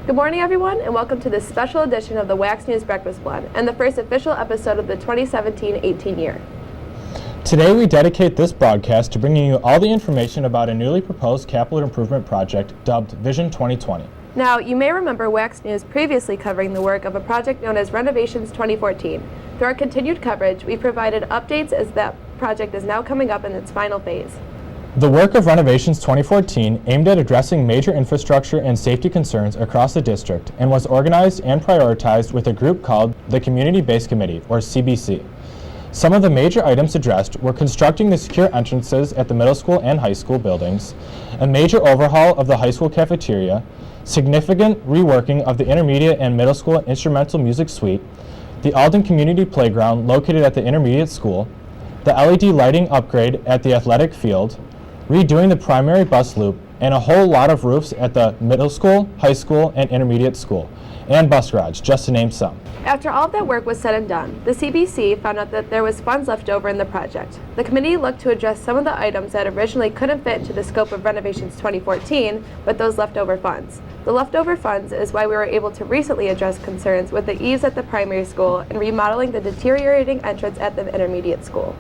Good morning, everyone, and welcome to this special edition of the Wax News Breakfast Blend and the first official episode of the 2017-18 year. Today we dedicate this broadcast to bringing you all the information about a newly proposed capital improvement project dubbed Vision 2020. Now, you may remember Wax News previously covering the work of a project known as Renovations 2014. Through our continued coverage, we provided updates as that project is now coming up in its final phase. The work of Renovations 2014 aimed at addressing major infrastructure and safety concerns across the district and was organized and prioritized with a group called the Community-Based Committee, or CBC. Some of the major items addressed were constructing the secure entrances at the middle school and high school buildings, a major overhaul of the high school cafeteria, significant reworking of the intermediate and middle school instrumental music suite, the Alden Community Playground located at the intermediate school, the LED lighting upgrade at the athletic field, redoing the primary bus loop, and a whole lot of roofs at the middle school, high school, and intermediate school, and bus garage, just to name some. After all of that work was said and done, the CBC found out that there was funds left over in the project. The committee looked to address some of the items that originally couldn't fit into the scope of Renovations 2014 with those leftover funds. The leftover funds is why we were able to recently address concerns with the eaves at the primary school and remodeling the deteriorating entrance at the intermediate school.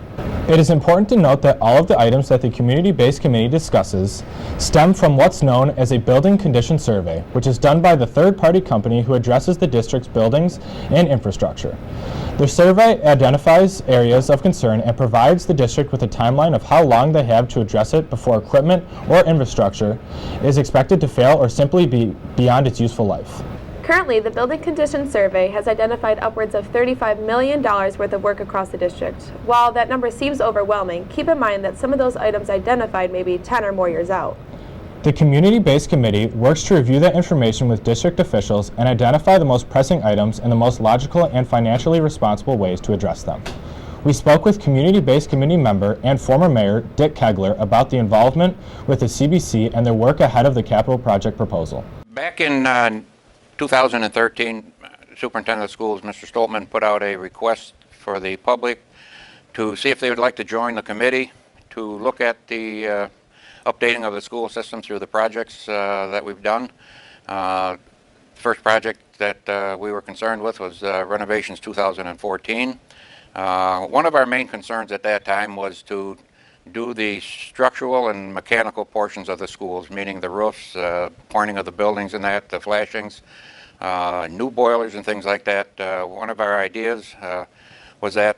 It is important to note that all of the items that the Community-Based Committee discusses stem from what's known as a building condition survey, which is done by the third-party company who addresses the district's buildings and infrastructure. The survey identifies areas of concern and provides the district with a timeline of how long they have to address it before equipment or infrastructure is expected to fail or simply be beyond its useful life. Currently, the Building Condition Survey has identified upwards of $35 million worth of work across the district. While that number seems overwhelming, keep in mind that some of those items identified may be 10 or more years out. The Community-Based Committee works to review that information with district officials and identify the most pressing items and the most logical and financially responsible ways to address them. We spoke with Community-Based Committee member and former Mayor Dick Kegler about the involvement with the CBC and their work ahead of the capital project proposal. Back in 2013, Superintendent of Schools, Mr. Stoltman, put out a request for the public to see if they would like to join the committee to look at the updating of the school system through the projects that we've done. First project that we were concerned with was Renovations 2014. One of our main concerns at that time was to do the structural and mechanical portions of the schools, meaning the roofs, pointing of the buildings and that, the flashings, new boilers and things like that. One of our ideas was that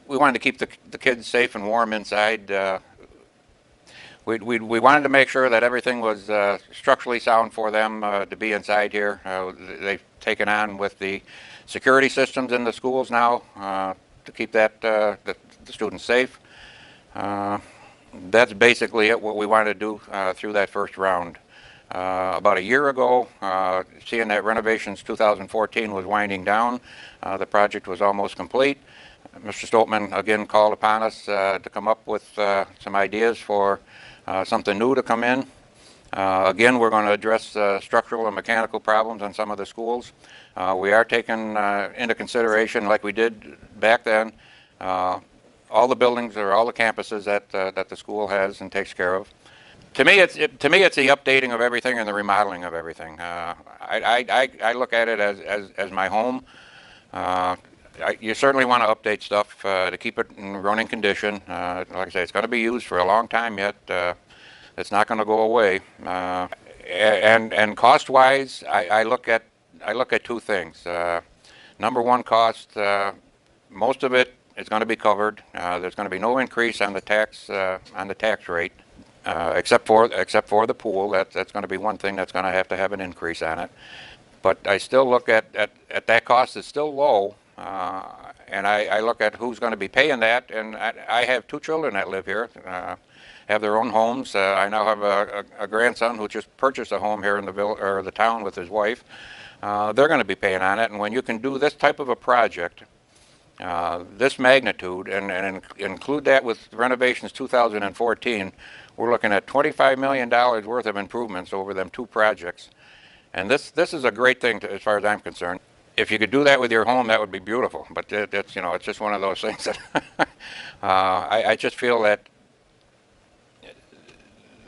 we wanted to keep the kids safe and warm inside. We wanted to make sure that everything was structurally sound for them to be inside here. They've taken on with the security systems in the schools now to keep the students safe. That's basically it, what we wanted to do through that first round. About a year ago, seeing that Renovations 2014 was winding down, the project was almost complete. Mr. Stoltman again called upon us to come up with some ideas for something new to come in. Again, we're going to address structural and mechanical problems in some of the schools. We are taking into consideration, like we did back then, all the buildings or all the campuses that the school has and takes care of. To me, it's the updating of everything and the remodeling of everything. I look at it as my home. You certainly want to update stuff to keep it in running condition. Like I say, it's going to be used for a long time yet. It's not going to go away. And cost-wise, I look at two things. Number one, cost. Most of it is going to be covered. There's going to be no increase on the tax rate, except for the pool. That's going to be one thing that's going to have an increase on it. But I still look at that cost is still low, and I look at who's going to be paying that. And I have two children that live here, have their own homes. I now have a grandson who just purchased a home here in the town with his wife. They're going to be paying on it, and when you can do this type of a project, this magnitude, and include that with Renovations 2014, we're looking at $25 million worth of improvements over them two projects. And this is a great thing as far as I'm concerned. If you could do that with your home, that would be beautiful. But it's just one of those things that I just feel that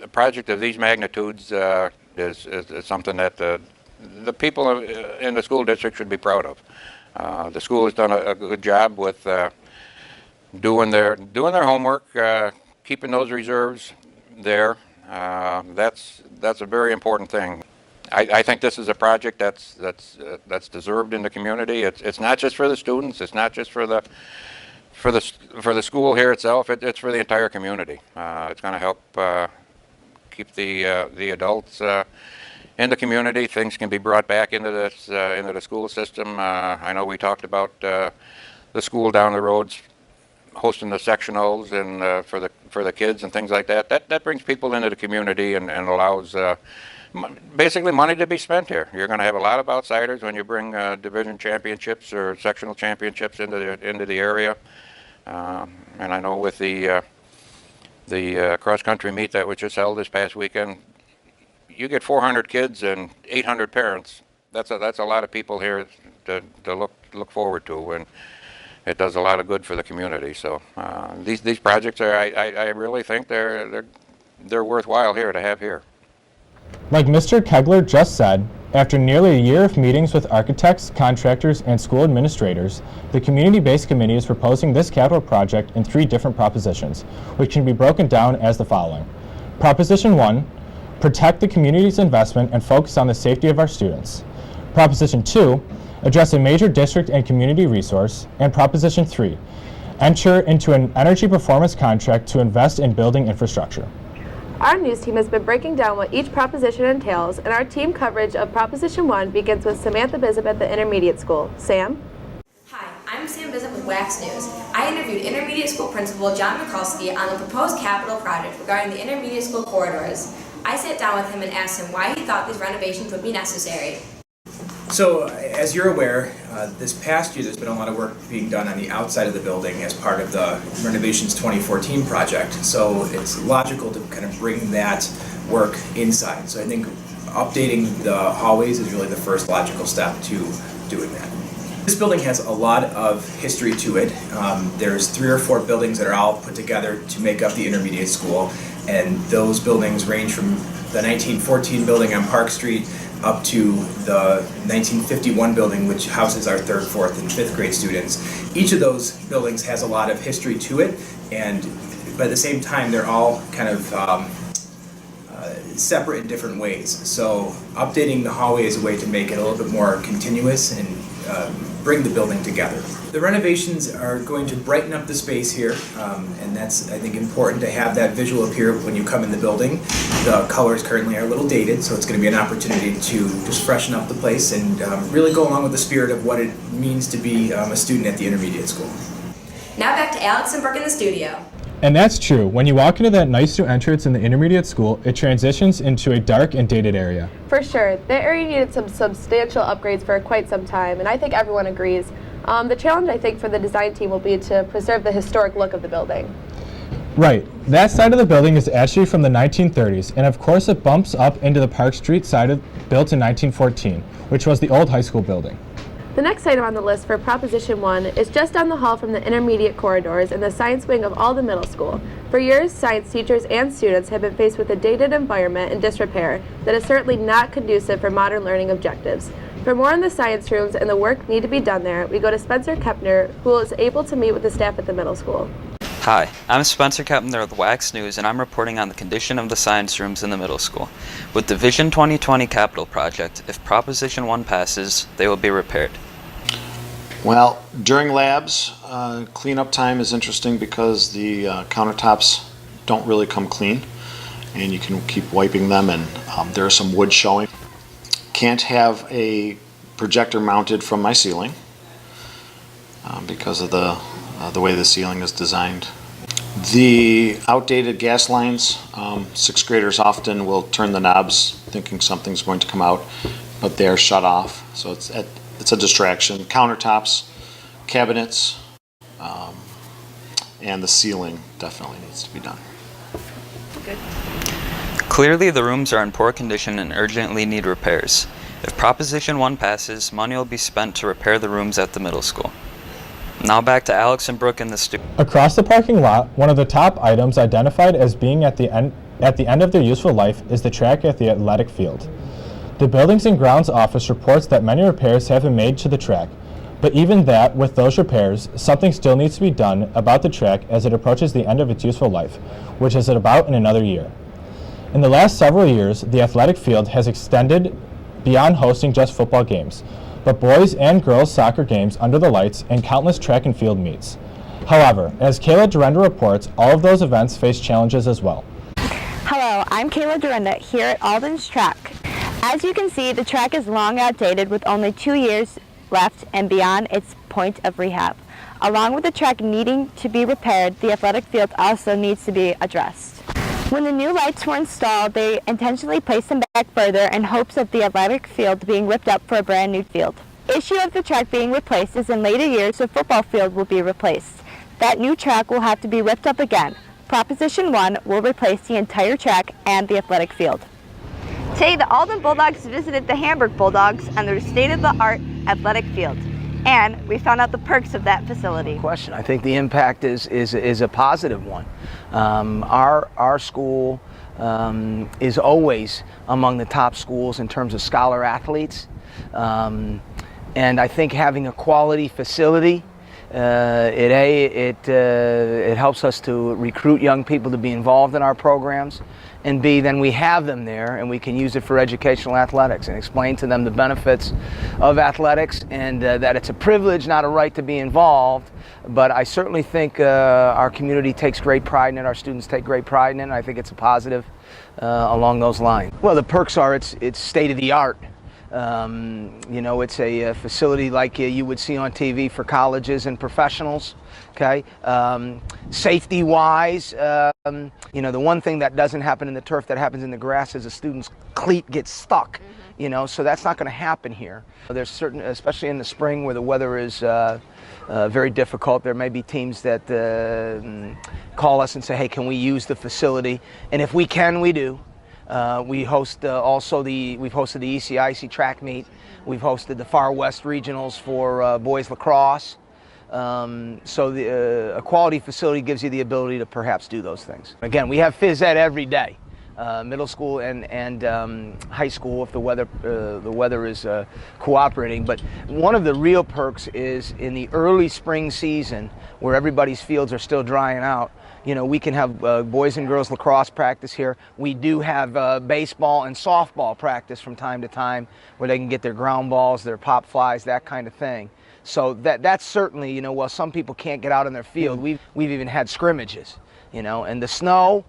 a project of these magnitudes is something that the people in the school district should be proud of. The school has done a good job with doing their homework, keeping those reserves there. That's a very important thing. I think this is a project that's deserved in the community. It's not just for the students. It's not just for the school here itself. It's for the entire community. It's going to help keep the adults in the community. Things can be brought back into the school system. I know we talked about the school down the roads hosting the sectionals and for the kids and things like that. That brings people into the community and allows basically money to be spent here. You're going to have a lot of outsiders when you bring division championships or sectional championships into the area. And I know with the cross-country meet that was just held this past weekend, you get 400 kids and 800 parents. That's a lot of people here to look forward to, and it does a lot of good for the community. So these projects I really think they're worthwhile here to have here. Like Mr. Kegler just said, after nearly a year of meetings with architects, contractors, and school administrators, the Community-Based Committee is proposing this capital project in 3 different propositions, which can be broken down as the following. Proposition 1, protect the community's investment and focus on the safety of our students. Proposition 2, address a major district and community resource. And Proposition 3, enter into an energy performance contract to invest in building infrastructure. Our news team has been breaking down what each proposition entails, and our team coverage of Proposition 1 begins with Samantha Bishop at the Intermediate School. Sam? Hi, I'm Sam Bishop with Wax News. I interviewed Intermediate School Principal John Mikulski on the proposed capital project regarding the Intermediate School corridors. I sat down with him and asked him why he thought these renovations would be necessary. So, as you're aware, this past year there's been a lot of work being done on the outside of the building as part of the Renovations 2014 project. So it's logical to kind of bring that work inside. So I think updating the hallways is really the first logical step to doing that. This building has a lot of history to it. There's 3 or 4 buildings that are all put together to make up the intermediate school, and those buildings range from the 1914 building on Park Street up to the 1951 building, which houses our 3rd, 4th, and 5th grade students. Each of those buildings has a lot of history to it, but at the same time they're all kind of separate in different ways. So updating the hallway is a way to make it a little bit more continuous and bring the building together. The renovations are going to brighten up the space here, and that's, I think, important to have that visual appear when you come in the building. The colors currently are a little dated, so it's going to be an opportunity to just freshen up the place and really go along with the spirit of what it means to be a student at the intermediate school. Now back to Alex and Brooke in the studio. And that's true. When you walk into that nice new entrance in the intermediate school, it transitions into a dark and dated area. For sure. The area needed some substantial upgrades for quite some time, and I think everyone agrees. The challenge, I think, for the design team will be to preserve the historic look of the building. Right. That side of the building is actually from the 1930s, and of course it bumps up into the Park Street side built in 1914, which was the old high school building. The next item on the list for Proposition 1 is just down the hall from the intermediate corridors in the science wing of Alden Middle School. For years, science teachers and students have been faced with a dated environment and disrepair that is certainly not conducive for modern learning objectives. For more on the science rooms and the work need to be done there, we go to Spencer Kepner, who is able to meet with the staff at the middle school. Hi, I'm Spencer Kepner with Wax News, and I'm reporting on the condition of the science rooms in the middle school. With the Vision 2020 capital project, if Proposition 1 passes, they will be repaired. Well, during labs, cleanup time is interesting because the countertops don't really come clean, and you can keep wiping them, and there's some wood showing. Can't have a projector mounted from my ceiling because of the way the ceiling is designed. The outdated gas lines, 6th graders often will turn the knobs thinking something's going to come out, but they're shut off, so it's a distraction. Countertops, cabinets, and the ceiling definitely needs to be done. Good. Clearly, the rooms are in poor condition and urgently need repairs. If Proposition 1 passes, money will be spent to repair the rooms at the middle school. Now back to Alex and Brooke in the studio. Across the parking lot, one of the top items identified as being at the end of their useful life is the track at the athletic field. The Buildings and Grounds Office reports that many repairs have been made to the track, but even that, with those repairs, something still needs to be done about the track as it approaches the end of its useful life, which is at about in another year. In the last several years, the athletic field has extended beyond hosting just football games, but boys and girls soccer games under the lights and countless track and field meets. However, as Kayla Durenda reports, all of those events face challenges as well. Hello, I'm Kayla Durenda here at Alden's Track. As you can see, the track is long outdated with only 2 years left and beyond its point of rehab. Along with the track needing to be repaired, the athletic field also needs to be addressed. When the new lights were installed, they intentionally placed them back further in hopes of the athletic field being ripped up for a brand new field. Issue of the track being replaced is in later years the football field will be replaced. That new track will have to be ripped up again. Proposition 1 will replace the entire track and the athletic field. Today, the Alden Bulldogs visited the Hamburg Bulldogs and their state-of-the-art athletic field, and we found out the perks of that facility. Question. I think the impact is a positive one. Our school is always among the top schools in terms of scholar athletes, and I think having a quality facility, it helps us to recruit young people to be involved in our programs, and B, then we have them there and we can use it for educational athletics and explain to them the benefits of athletics and that it's a privilege, not a right to be involved. But I certainly think our community takes great pride in it, our students take great pride in it, and I think it's a positive along those lines. Well, the perks are it's state-of-the-art. You know, it's a facility like you would see on TV for colleges and professionals, okay? Safety-wise, you know, the one thing that doesn't happen in the turf that happens in the grass is a student's cleat gets stuck, you know, so that's not going to happen here. There's certain, especially in the spring where the weather is very difficult, there may be teams that call us and say, hey, can we use the facility? And if we can, we do. We host we've hosted the ECIC track meet. We've hosted the Far West regionals for boys lacrosse. So a quality facility gives you the ability to perhaps do those things. Again, we have phys ed every day, middle school and high school if the weather is cooperating. But one of the real perks is in the early spring season where everybody's fields are still drying out. You know, we can have boys and girls lacrosse practice here. We do have baseball and softball practice from time to time where they can get their ground balls, their pop flies, that kind of thing. So that's certainly, you know, while some people can't get out in their field, we've even had scrimmages, you know. And the snow,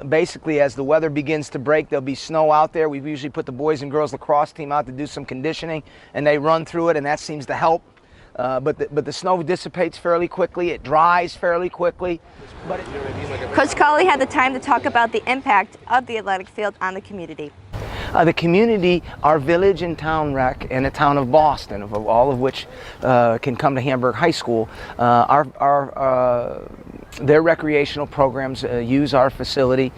basically as the weather begins to break, there'll be snow out there. We've usually put the boys and girls lacrosse team out to do some conditioning, and they run through it, and that seems to help. But the snow dissipates fairly quickly. It dries fairly quickly. Coach Colley had the time to talk about the impact of the athletic field on the community. The community, our village and town rec, and the town of Boston, all of which can come to Hamburg High School, their recreational programs use our facility.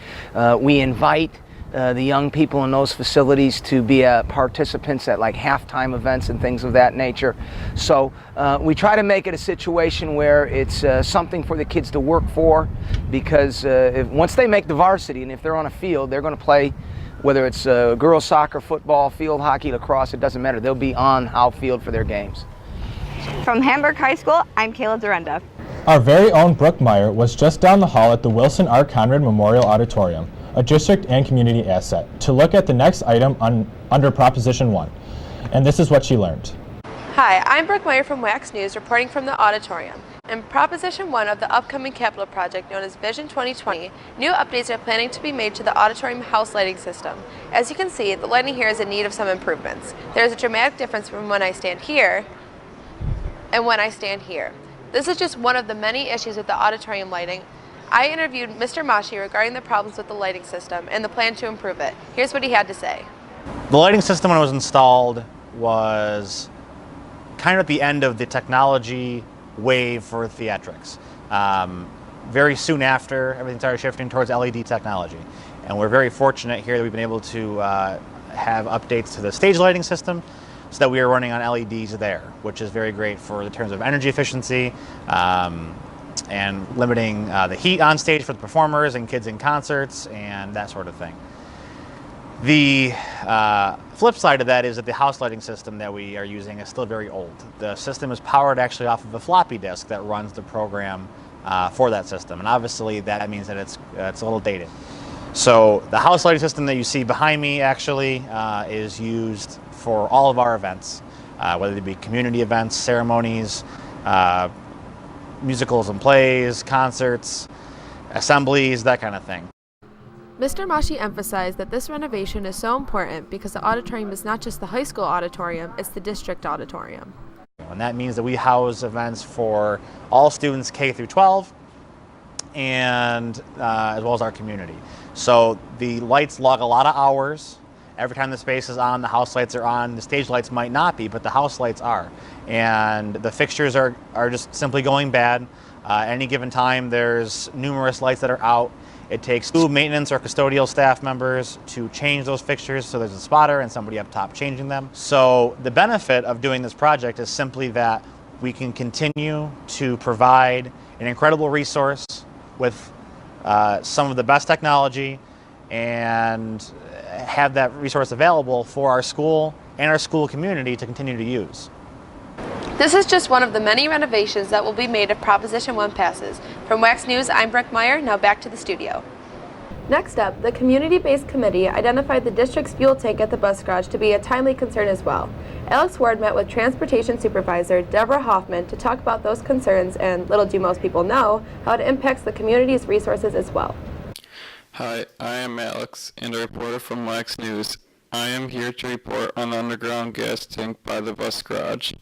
We invite the young people in those facilities to be participants at like halftime events and things of that nature. So we try to make it a situation where it's something for the kids to work for, because once they make the varsity and if they're on a field, they're going to play, whether it's girls soccer, football, field hockey, lacrosse, it doesn't matter. They'll be on our field for their games. From Hamburg High School, I'm Kayla Durenda. Our very own Brooke Meyer was just down the hall at the Wilson R. Conrad Memorial Auditorium, a district and community asset, to look at the next item under Proposition 1. And this is what she learned. Hi, I'm Brooke Meyer from Wax News, reporting from the Auditorium. In Proposition 1 of the upcoming capital project known as Vision 2020, new updates are planning to be made to the auditorium house lighting system. As you can see, the lighting here is in need of some improvements. There is a dramatic difference from when I stand here and when I stand here. This is just one of the many issues with the auditorium lighting. I interviewed Mr. Mashi regarding the problems with the lighting system and the plan to improve it. Here's what he had to say. The lighting system when it was installed was kind of at the end of the technology wave for theatrics. Very soon after, everything started shifting towards LED technology. And we're very fortunate here that we've been able to have updates to the stage lighting system so that we are running on LEDs there, which is very great for the terms of energy efficiency and limiting the heat on stage for the performers and kids in concerts and that sort of thing. The flip side of that is that the house lighting system that we are using is still very old. The system is powered actually off of a floppy disk that runs the program for that system, and obviously that means that it's a little dated. So the house lighting system that you see behind me actually is used for all of our events, whether they be community events, ceremonies, musicals and plays, concerts, assemblies, that kind of thing. Mr. Mashi emphasized that this renovation is so important because the auditorium is not just the high school auditorium, it's the district auditorium. And that means that we house events for all students K through 12 and as well as our community. So the lights log a lot of hours. Every time the space is on, the house lights are on. The stage lights might not be, but the house lights are. And the fixtures are just simply going bad. Any given time, there's numerous lights that are out. It takes school maintenance or custodial staff members to change those fixtures, so there's a spotter and somebody up top changing them. So the benefit of doing this project is simply that we can continue to provide an incredible resource with some of the best technology and have that resource available for our school and our school community to continue to use. This is just one of the many renovations that will be made if Proposition 1 passes. From Wax News, I'm Brooke Meyer. Now back to the studio. Next up, the community-based committee identified the district's fuel tank at the bus garage to be a timely concern as well. Alex Ward met with Transportation Supervisor Deborah Hoffman to talk about those concerns and, little do most people know, how it impacts the community's resources as well. Hi, I am Alex, and a reporter from Wax News. I am here to report on the underground gas tank by the bus garage.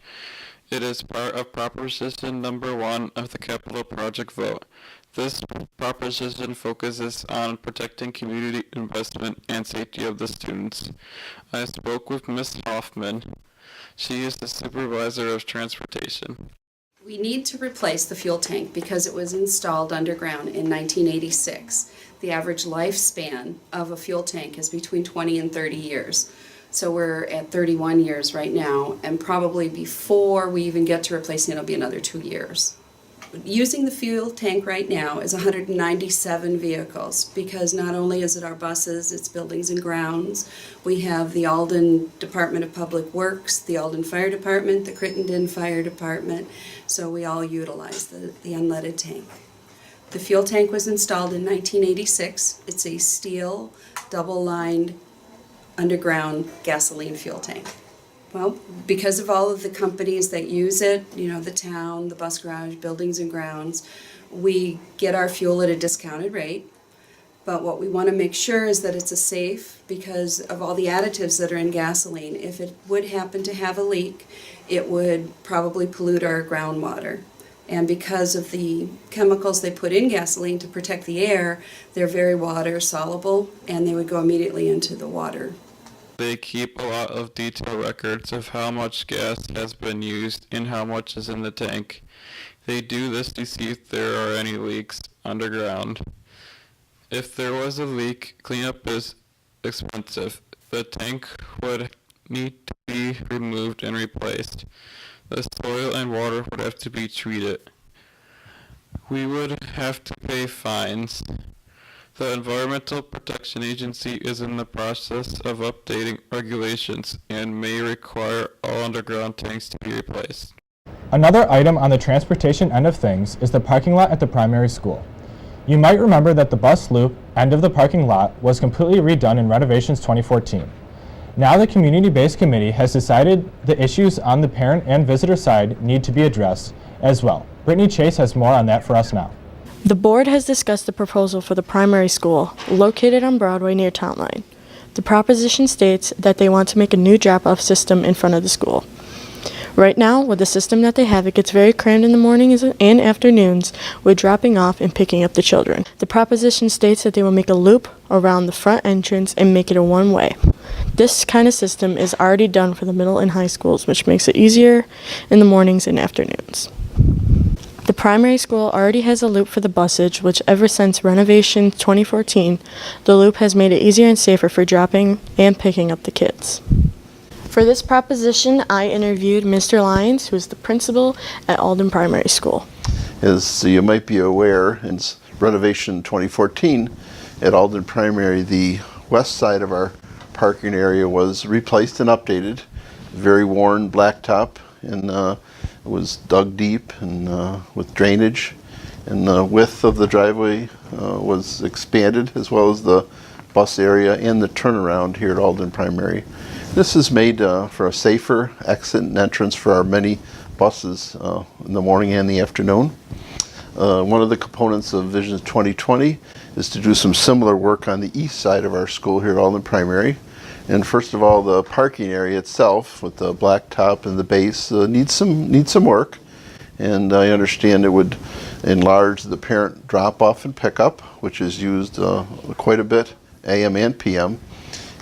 It is part of Proposition number 1 of the capital project vote. This proposition focuses on protecting community investment and safety of the students. I spoke with Ms. Hoffman. She is the supervisor of transportation. We need to replace the fuel tank because it was installed underground in 1986. The average lifespan of a fuel tank is between 20 and 30 years. So we're at 31 years right now, and probably before we even get to replacing it, it'll be another 2 years. Using the fuel tank right now is 197 vehicles, because not only is it our buses, it's buildings and grounds. We have the Alden Department of Public Works, the Alden Fire Department, the Crittenden Fire Department, so we all utilize the unleaded tank. The fuel tank was installed in 1986. It's a steel, double-lined, underground gasoline fuel tank. Well, because of all of the companies that use it, you know, the town, the bus garage, buildings and grounds, we get our fuel at a discounted rate. But what we want to make sure is that it's a safe, because of all the additives that are in gasoline. If it would happen to have a leak, it would probably pollute our groundwater. And because of the chemicals they put in gasoline to protect the air, they're very water soluble, and they would go immediately into the water. They keep a lot of detailed records of how much gas has been used and how much is in the tank. They do this to see if there are any leaks underground. If there was a leak, cleanup is expensive. The tank would need to be removed and replaced. The soil and water would have to be treated. We would have to pay fines. The Environmental Protection Agency is in the process of updating regulations and may require all underground tanks to be replaced. Another item on the transportation end of things is the parking lot at the primary school. You might remember that the bus loop end of the parking lot was completely redone in Renovations 2014. Now the community-based committee has decided the issues on the parent and visitor side need to be addressed as well. Brittany Chase has more on that for us now. The board has discussed the proposal for the primary school located on Broadway near Town Line. The proposition states that they want to make a new drop-off system in front of the school. Right now, with the system that they have, it gets very crammed in the mornings and afternoons with dropping off and picking up the children. The proposition states that they will make a loop around the front entrance and make it a one-way. This kind of system is already done for the middle and high schools, which makes it easier in the mornings and afternoons. The primary school already has a loop for the busage, which ever since Renovations 2014, the loop has made it easier and safer for dropping and picking up the kids. For this proposition, I interviewed Mr. Lyons, who is the principal at Alden Primary School. As you might be aware, in Renovation 2014 at Alden Primary, the west side of our parking area was replaced and updated. Very worn blacktop, and it was dug deep and with drainage. And the width of the driveway was expanded, as well as the bus area and the turnaround here at Alden Primary. This is made for a safer exit and entrance for our many buses in the morning and the afternoon. One of the components of Vision 2020 is to do some similar work on the east side of our school here at Alden Primary. And first of all, the parking area itself with the blacktop and the base needs some work. And I understand it would enlarge the parent drop-off and pickup, which is used quite a bit, AM and PM,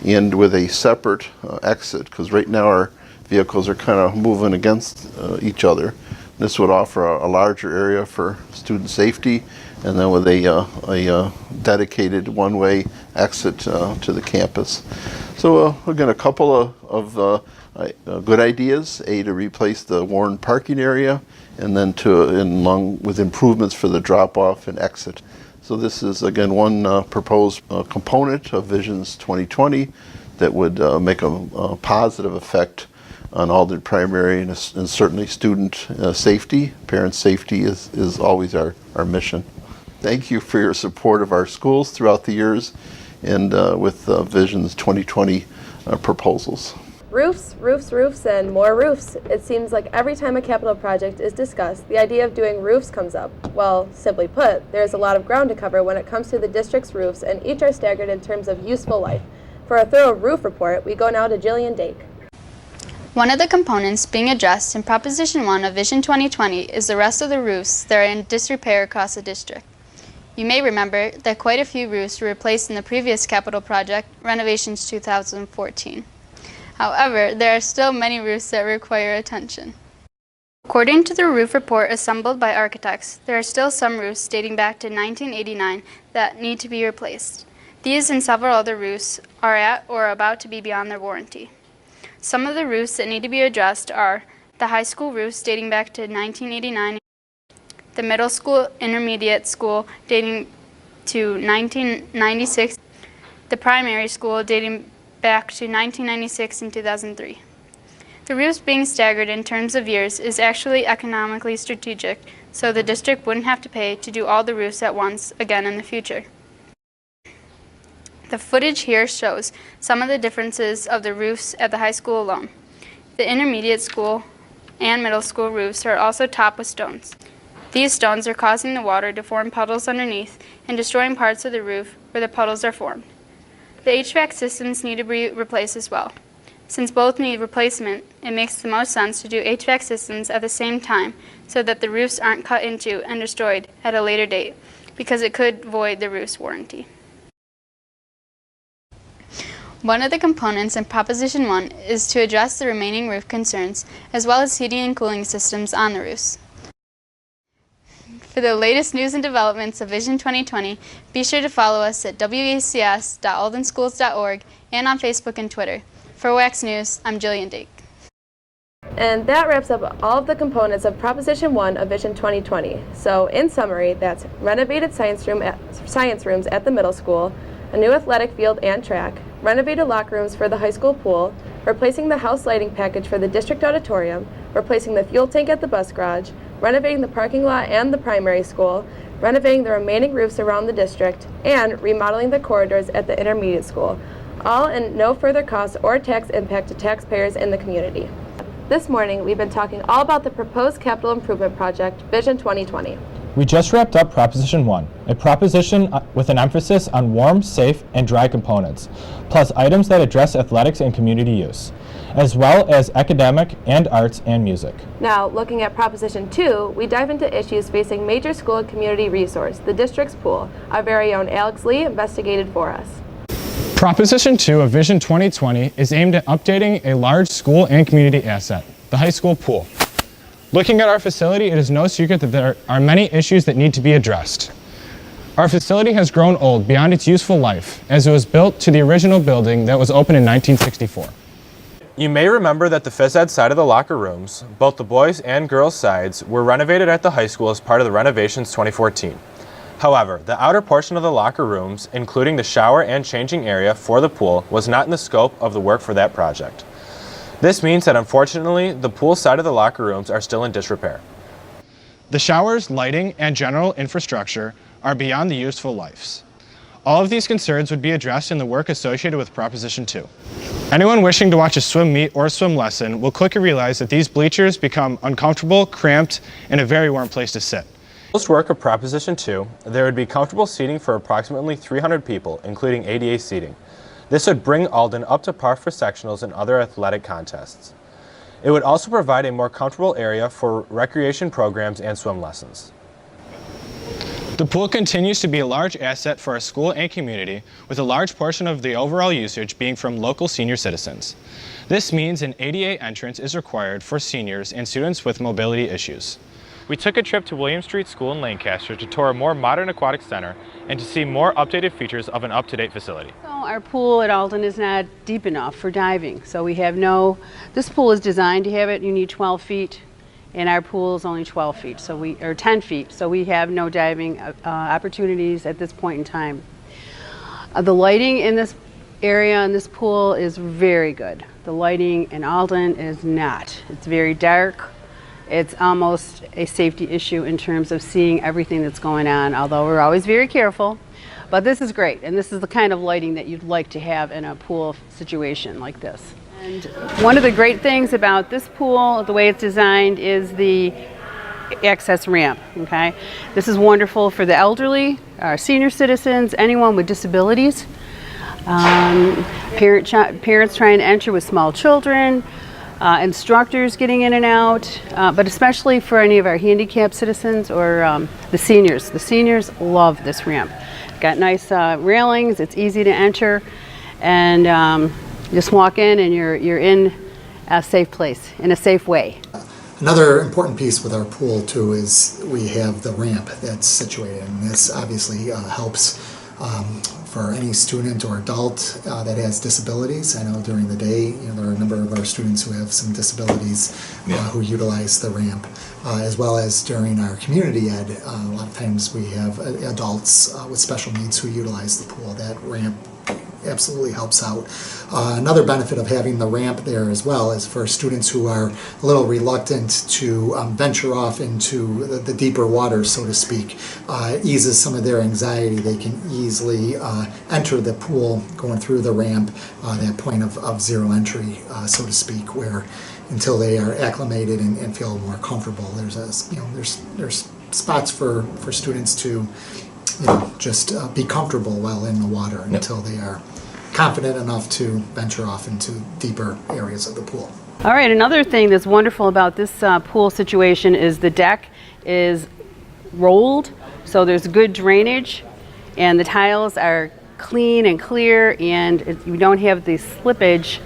and with a separate exit, because right now our vehicles are kind of moving against each other. This would offer a larger area for student safety, and then with a dedicated one-way exit to the campus. So again, a couple of good ideas: to replace the worn parking area, and then along with improvements for the drop-off and exit. So this is again one proposed component of Visions 2020 that would make a positive effect on Alden Primary and certainly student safety. Parent safety is always our mission. Thank you for your support of our schools throughout the years and with Visions 2020 proposals. Roofs, roofs, roofs, and more roofs. It seems like every time a capital project is discussed, the idea of doing roofs comes up. Well, simply put, there's a lot of ground to cover when it comes to the district's roofs, and each are staggered in terms of useful life. For a thorough roof report, we go now to Jillian Dake. One of the components being addressed in Proposition 1 of Vision 2020 is the rest of the roofs that are in disrepair across the district. You may remember that quite a few roofs were replaced in the previous capital project, Renovations 2014. However, there are still many roofs that require attention. According to the roof report assembled by architects, there are still some roofs dating back to 1989 that need to be replaced. These and several other roofs are at or about to be beyond their warranty. Some of the roofs that need to be addressed are the high school roofs dating back to 1989, the middle school intermediate school dating to 1996, the primary school dating back to 1996 and 2003. The roofs being staggered in terms of years is actually economically strategic, so the district wouldn't have to pay to do all the roofs at once again in the future. The footage here shows some of the differences of the roofs at the high school alone. The intermediate school and middle school roofs are also topped with stones. These stones are causing the water to form puddles underneath and destroying parts of the roof where the puddles are formed. The HVAC systems need to be replaced as well. Since both need replacement, it makes the most sense to do HVAC systems at the same time so that the roofs aren't cut into and destroyed at a later date, because it could void the roof's warranty. One of the components in Proposition 1 is to address the remaining roof concerns, as well as heating and cooling systems on the roofs. For the latest news and developments of Vision 2020, be sure to follow us at wecs.aldenschools.org and on Facebook and Twitter. For Wax News, I'm Jillian Dake. And that wraps up all of the components of Proposition 1 of Vision 2020. So in summary, that's renovated science rooms at the middle school, a new athletic field and track, renovated locker rooms for the high school pool, replacing the house lighting package for the district auditorium, replacing the fuel tank at the bus garage, renovating the parking lot and the primary school, renovating the remaining roofs around the district, and remodeling the corridors at the intermediate school, all in no further cost or tax impact to taxpayers in the community. This morning, we've been talking all about the proposed capital improvement project, Vision 2020. We just wrapped up Proposition 1, a proposition with an emphasis on warm, safe, and dry components, plus items that address athletics and community use, as well as academic and arts and music. Now, looking at Proposition 2, we dive into issues facing major school and community resource, the district's pool. Our very own Alex Lee investigated for us. Proposition 2 of Vision 2020 is aimed at updating a large school and community asset, the high school pool. Looking at our facility, it is no secret that there are many issues that need to be addressed. Our facility has grown old beyond its useful life, as it was built to the original building that was opened in 1964. You may remember that the phys ed side of the locker rooms, both the boys and girls sides, were renovated at the high school as part of the Renovations 2014. However, the outer portion of the locker rooms, including the shower and changing area for the pool, was not in the scope of the work for that project. This means that unfortunately, the pool side of the locker rooms are still in disrepair. The showers, lighting, and general infrastructure are beyond the useful lives. All of these concerns would be addressed in the work associated with Proposition 2. Anyone wishing to watch a swim meet or swim lesson will quickly realize that these bleachers become uncomfortable, cramped, and a very warm place to sit. Post work of Proposition 2, there would be comfortable seating for approximately 300 people, including ADA seating. This would bring Alden up to par for sectionals and other athletic contests. It would also provide a more comfortable area for recreation programs and swim lessons. The pool continues to be a large asset for our school and community, with a large portion of the overall usage being from local senior citizens. This means an ADA entrance is required for seniors and students with mobility issues. We took a trip to William Street School in Lancaster to tour a more modern aquatic center and to see more updated features of an up-to-date facility. So our pool at Alden is not deep enough for diving, so we have this pool is designed to have it, you need 12 feet, and our pool is only 12 feet, or 10 feet, so we have no diving opportunities at this point in time. The lighting in this area in this pool is very good. The lighting in Alden is not. It's very dark. It's almost a safety issue in terms of seeing everything that's going on, although we're always very careful. But this is great, and this is the kind of lighting that you'd like to have in a pool situation like this. And one of the great things about this pool, the way it's designed, is the access ramp, okay? This is wonderful for the elderly, our senior citizens, anyone with disabilities, parents trying to enter with small children, instructors getting in and out, but especially for any of our handicapped citizens or the seniors. The seniors love this ramp. Got nice railings, it's easy to enter, and just walk in and you're in a safe place, in a safe way. Another important piece with our pool too is we have the ramp that's situated, and this obviously helps for any student or adult that has disabilities. I know during the day, there are a number of our students who have some disabilities who utilize the ramp, as well as during our community ed. A lot of times we have adults with special needs who utilize the pool. That ramp absolutely helps out. Another benefit of having the ramp there as well is for students who are a little reluctant to venture off into the deeper waters, so to speak, eases some of their anxiety. They can easily enter the pool going through the ramp, that point of zero entry, so to speak, where until they are acclimated and feel more comfortable, there's spots for students to just be comfortable while in the water until they are confident enough to venture off into deeper areas of the pool. All right, another thing that's wonderful about this pool situation is the deck is rolled, so there's good drainage, and the tiles are clean and clear, and you don't have the slippage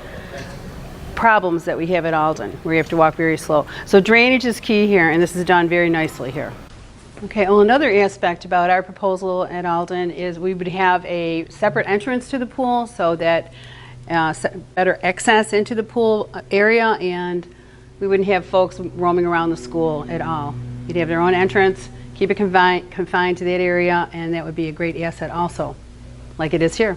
problems that we have at Alden, where you have to walk very slow. So drainage is key here, and this is done very nicely here. Okay, well, another aspect about our proposal at Alden is we would have a separate entrance to the pool so that better access into the pool area, and we wouldn't have folks roaming around the school at all. You'd have their own entrance, keep it confined to that area, and that would be a great asset also, like it is here.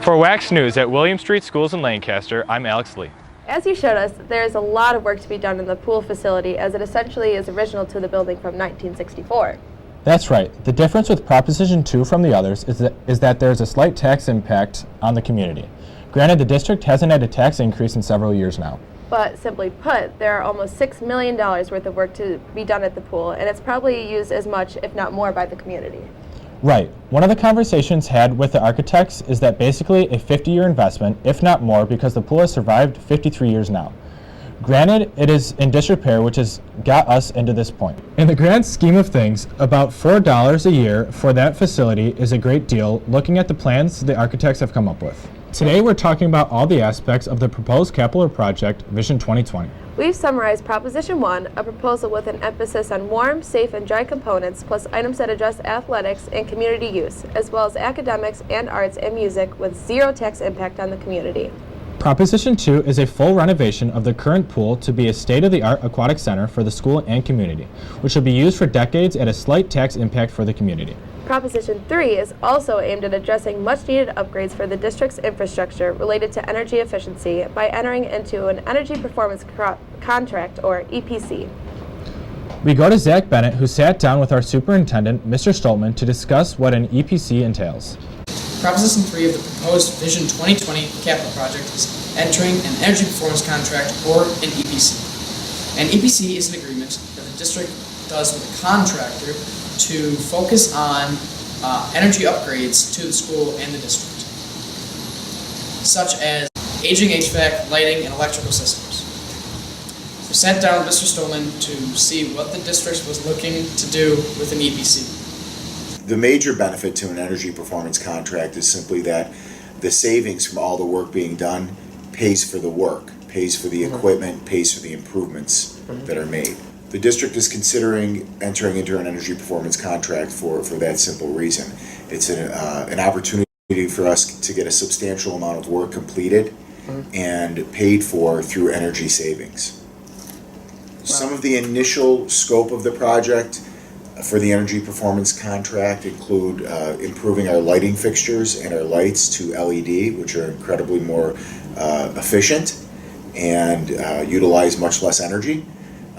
For Wax News at William Street Schools in Lancaster, I'm Alex Lee. As you showed us, there is a lot of work to be done in the pool facility, as it essentially is original to the building from 1964. That's right. The difference with Proposition 2 from the others is that there's a slight tax impact on the community. Granted, the district hasn't had a tax increase in several years now. But simply put, there are almost $6 million worth of work to be done at the pool, and it's probably used as much, if not more, by the community. Right. One of the conversations had with the architects is that basically a 50-year investment, if not more, because the pool has survived 53 years now. Granted, it is in disrepair, which has got us into this point. In the grand scheme of things, about $4 a year for that facility is a great deal, looking at the plans the architects have come up with. Today we're talking about all the aspects of the proposed capital project, Vision 2020. We've summarized Proposition 1, a proposal with an emphasis on warm, safe, and dry components, plus items that address athletics and community use, as well as academics and arts and music with zero tax impact on the community. Proposition 2 is a full renovation of the current pool to be a state-of-the-art aquatic center for the school and community, which will be used for decades at a slight tax impact for the community. Proposition 3 is also aimed at addressing much-needed upgrades for the district's infrastructure related to energy efficiency by entering into an energy performance contract, or EPC. We go to Zach Bennett, who sat down with our superintendent, Mr. Stoltman, to discuss what an EPC entails. Proposition 3 of the proposed Vision 2020 capital project is entering an energy performance contract, or an EPC. An EPC is an agreement that the district does with a contractor to focus on energy upgrades to the school and the district, such as aging HVAC, lighting, and electrical systems. We sat down with Mr. Stolman to see what the district was looking to do with an EPC. The major benefit to an energy performance contract is simply that the savings from all the work being done pays for the work, pays for the equipment, pays for the improvements that are made. The district is considering entering into an energy performance contract for that simple reason. It's an opportunity for us to get a substantial amount of work completed and paid for through energy savings. Some of the initial scope of the project for the energy performance contract include improving our lighting fixtures and our lights to LED, which are incredibly more efficient and utilize much less energy.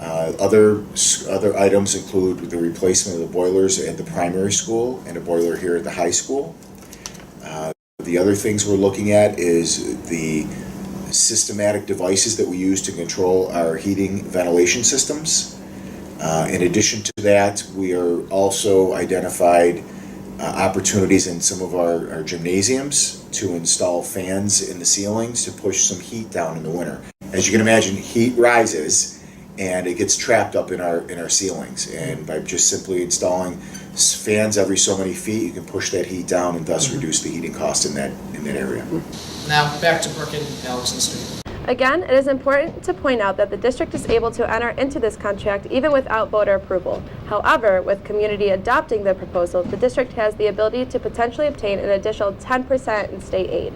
Other items include the replacement of the boilers at the primary school and a boiler here at the high school. The other things we're looking at is the systematic devices that we use to control our heating ventilation systems. In addition to that, we are also identified opportunities in some of our gymnasiums to install fans in the ceilings to push some heat down in the winter. As you can imagine, heat rises and it gets trapped up in our ceilings, and by just simply installing fans every so many feet, you can push that heat down and thus reduce the heating cost in that area. Now back to Brooke and Alex and Stu. Again, it is important to point out that the district is able to enter into this contract even without voter approval. However, with community adopting the proposal, the district has the ability to potentially obtain an additional 10% in state aid.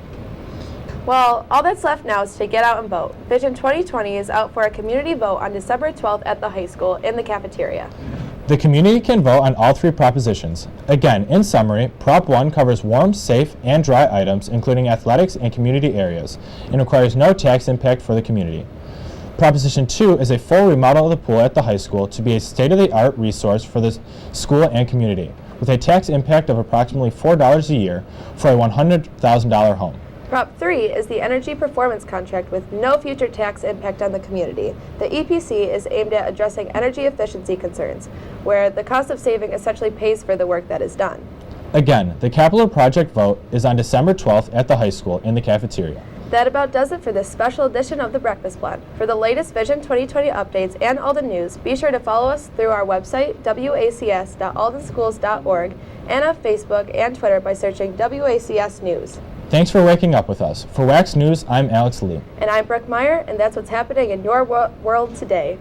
Well, all that's left now is to get out and vote. Vision 2020 is out for a community vote on December 12th at the high school in the cafeteria. The community can vote on all three propositions. Again, in summary, Prop 1 covers warm, safe, and dry items, including athletics and community areas, and requires no tax impact for the community. Proposition 2 is a full remodel of the pool at the high school to be a state-of-the-art resource for the school and community, with a tax impact of approximately $4 a year for a $100,000 home. Prop 3 is the energy performance contract with no future tax impact on the community. The EPC is aimed at addressing energy efficiency concerns, where the cost of saving essentially pays for the work that is done. Again, the capital project vote is on December 12th at the high school in the cafeteria. That about does it for this special edition of The Breakfast Plan. For the latest Vision 2020 updates and Alden news, be sure to follow us through our website, wacs.aldenschools.org, and on Facebook and Twitter by searching WACS News. Thanks for waking up with us. For WACS News, I'm Alex Lee. And I'm Brooke Meyer, and that's what's happening in your world today.